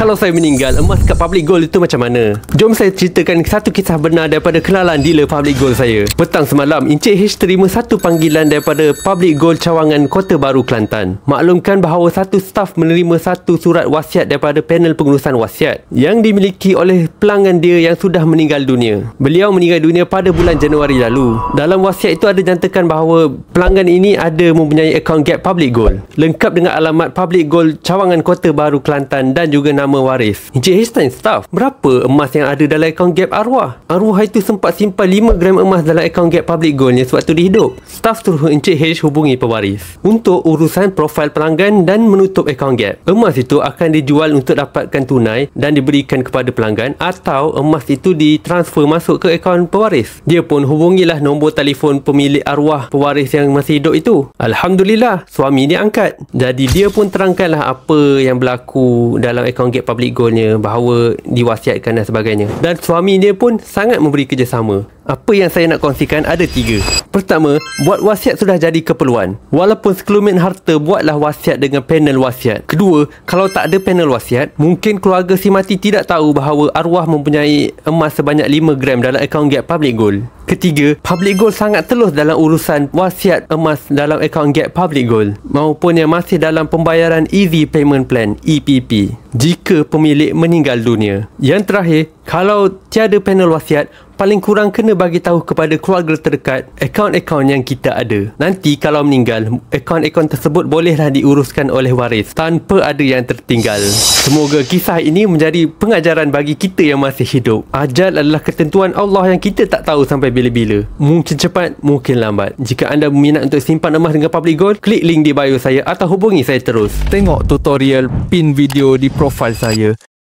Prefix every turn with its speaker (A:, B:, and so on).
A: Kalau saya meninggal, emas kat public gold itu macam mana? Jom saya ceritakan satu kisah benar daripada kenalan dealer public gold saya. Petang semalam, Encik H terima satu panggilan daripada public gold Cawangan, Kota Baru, Kelantan. Maklumkan bahawa satu staf menerima satu surat wasiat daripada panel pengurusan wasiat yang dimiliki oleh pelanggan dia yang sudah meninggal dunia. Beliau meninggal dunia pada bulan Januari lalu. Dalam wasiat itu ada nyatakan bahawa pelanggan ini ada mempunyai akaun Gap Public Gold, lengkap dengan alamat Public Gold Cawangan, Kota Baru, Kelantan dan juga nama waris. Encik H tanya staf, berapa emas yang ada dalam akaun Gap arwah? Arwah itu sempat simpan 5 gram emas dalam akaun Gap Public Goldnya sewaktu dia hidup. Staf suruh Encik H hubungi pewaris untuk urusan profil pelanggan dan menutup akaun Gap. Emas itu akan dijual untuk dapatkan tunai dan diberikan kepada pelanggan, atau emas itu ditransfer masuk ke akaun pewaris. Dia pun hubungilah nombor telefon pemilik arwah pewaris yang masih hidup itu. Alhamdulillah, suami dia angkat. Jadi dia pun terangkanlah apa yang berlaku dalam akaun Gap Public Goldnya, bahawa diwasiatkan dan sebagainya. Dan suami dia pun sangat memberi kerjasama. Apa yang saya nak kongsikan ada 3. Pertama, buat wasiat sudah jadi keperluan. Walaupun sekelumit harta, buatlah wasiat dengan panel wasiat. Kedua, kalau tak ada panel wasiat, mungkin keluarga si mati tidak tahu bahawa arwah mempunyai emas sebanyak 5 gram dalam akaun Gap Public Gold. Ketiga, Public Gold sangat telus dalam urusan wasiat emas dalam akaun Gap Public Gold maupun yang masih dalam pembayaran Easy Payment Plan (EPP) jika pemilik meninggal dunia. Yang terakhir, kalau tiada panel wasiat, paling kurang kena bagi tahu kepada keluarga terdekat akaun-akaun yang kita ada. Nanti kalau meninggal, akaun-akaun tersebut bolehlah diuruskan oleh waris tanpa ada yang tertinggal. Semoga kisah ini menjadi pengajaran bagi kita yang masih hidup. Ajal adalah ketentuan Allah yang kita tak tahu sampai bila-bila. Mungkin cepat, mungkin lambat. Jika anda berminat untuk simpan emas dengan Public Gold, klik link di bio saya atau hubungi saya terus.
B: Tengok tutorial pin video di profil saya